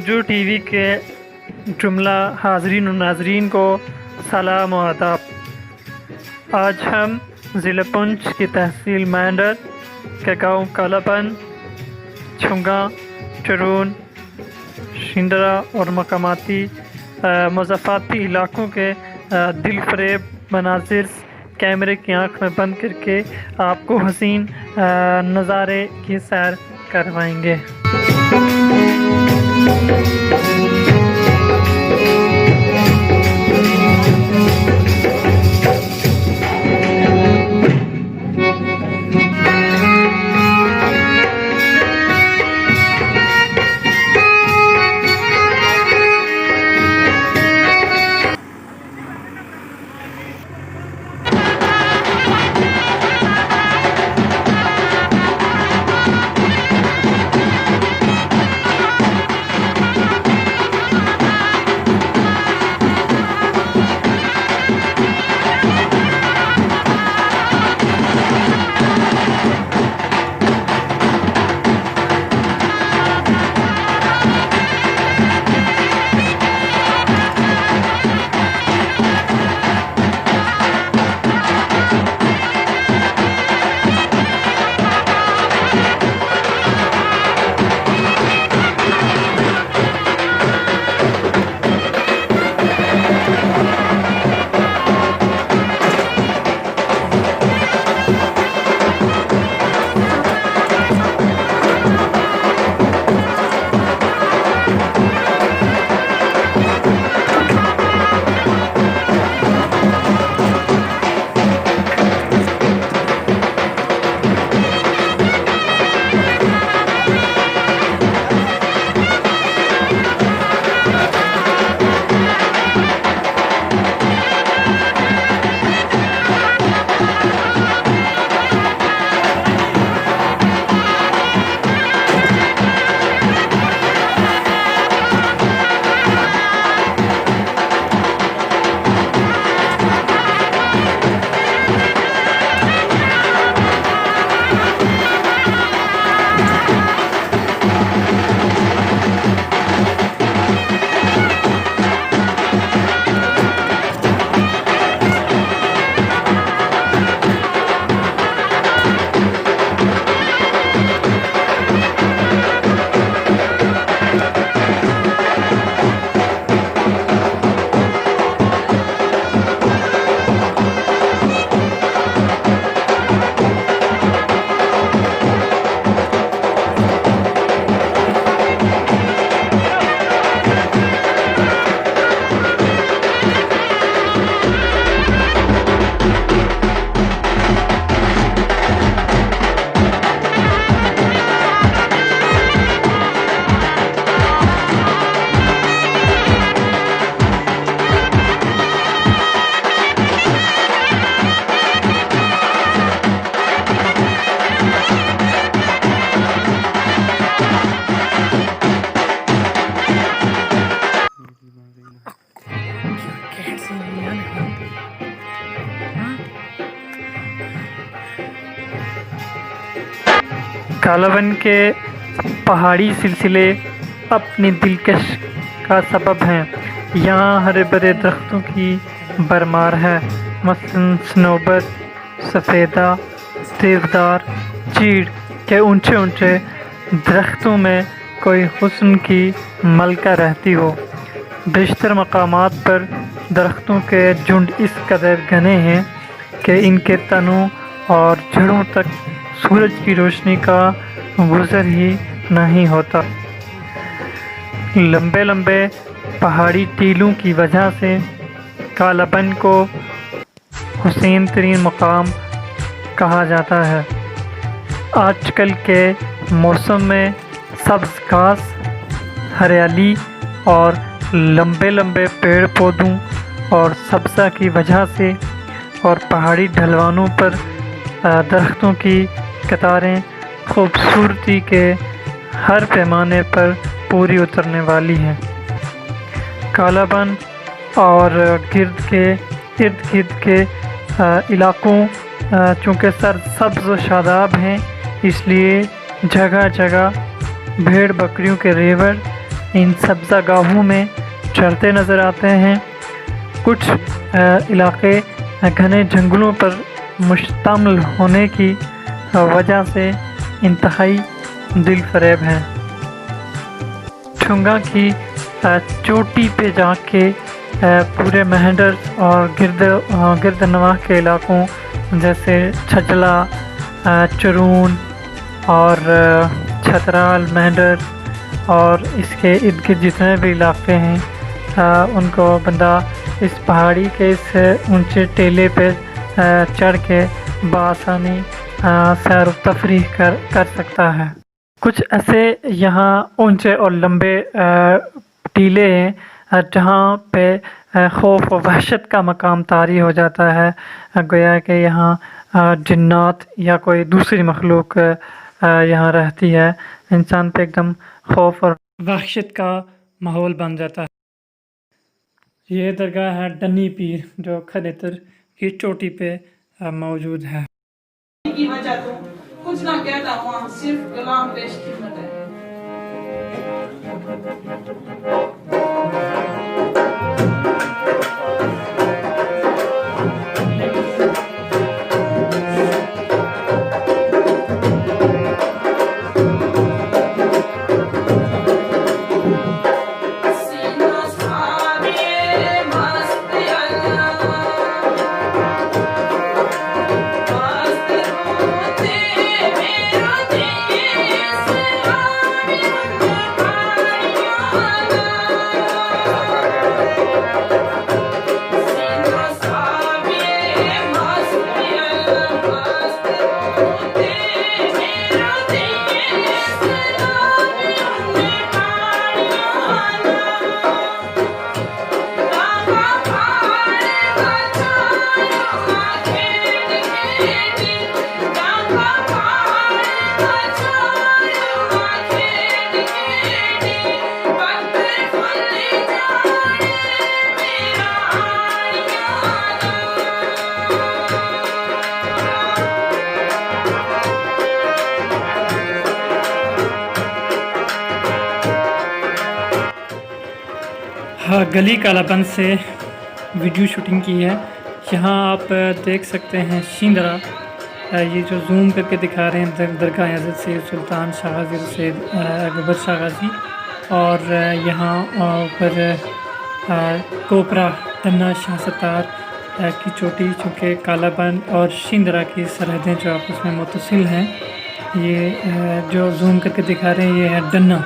तुरजू TV के जुमला हाज़रीन और नाज़रीन को सलाम व आदाब। आज हम ज़िला पुंछ की तहसील मैंडर के गांव कालापन, छुंगा, चरून, शिंदरा और मकामाती मज़ाफ़ाती इलाक़ों के दिलफरेब मनाज़िर कैमरे की आँख में बंद करके आपको हसीन नज़ारे की सैर करवाएंगे। कालापन के पहाड़ी सिलसिले अपनी दिलकश का सबब हैं। यहाँ हरे भरे दरख्तों की भरमार है, मसलन सनोबर, सफ़ेदा, देवदार, चीड़ के ऊंचे ऊंचे दरख्तों में कोई हुस्न की मलका रहती हो। बेशतर मकामात पर दरख्तों के झुंड इस कदर घने हैं कि इनके तनों और जड़ों तक सूरज की रोशनी का गुज़र ही नहीं होता। लंबे लंबे पहाड़ी टीलों की वजह से कालापन को हुसैन तरीन मकाम कहा जाता है। आजकल के मौसम में सब्ज़ घास, हरियाली और लंबे लंबे पेड़ पौधों और सब्ज़ा की वजह से और पहाड़ी ढलवानों पर दरख्तों की कतारें खूबसूरती के हर पैमाने पर पूरी उतरने वाली हैं। कालापन और इर्द गिर्द के इलाक़ों चूँकि सब्ज़ व शादाब हैं, इसलिए जगह जगह भेड़ बकरियों के रेवड़ इन सब्ज़ागाहों में चरते नज़र आते हैं। कुछ इलाके घने जंगलों पर मुश्तमिल होने की वजह से इंतहाई दिलफरेब हैं। ठुंगा की चोटी पे जाके पूरे मेहंडर और गिरदनवाह के इलाकों जैसे छजला, चरून और छतराल, मेहंडर और इसके इर्द गिर्द जितने भी इलाके हैं उनको बंदा इस पहाड़ी के इस ऊंचे टीले पे चढ़ के बआसानी सैर व तफरीह कर सकता है। कुछ ऐसे यहाँ ऊंचे और लंबे टीले हैं जहाँ पे खौफ व वहशत का मकाम तारी हो जाता है। गोया कि यहाँ जिन्नात या कोई दूसरी मखलूक यहाँ रहती है। इंसान पे एकदम खौफ और वहशत का माहौल बन जाता है। ये दरगाह है डन्नी पीर जो खदेतर की चोटी पे मौजूद है। की वजह तो कुछ ना कहता वहाँ सिर्फ कलाम पेश खिदमत है। हाँ, गली कालाबंद से वीडियो शूटिंग की है। यहाँ आप देख सकते हैं शिंदरा, ये जो जूम करके दिखा रहे हैं दरगाह हज़रत सैयद सुल्तान शाह गाज़ी सैयद अकबर शाह गाज़ी। और यहाँ पर कोपरा टन्ना शाह सतार की चोटी, चूँकि कालाबंद और शिंदरा की सरहदें जो आपस में मुतसिल हैं। ये जो जूम करके दिखा रहे हैं ये है डन्ना।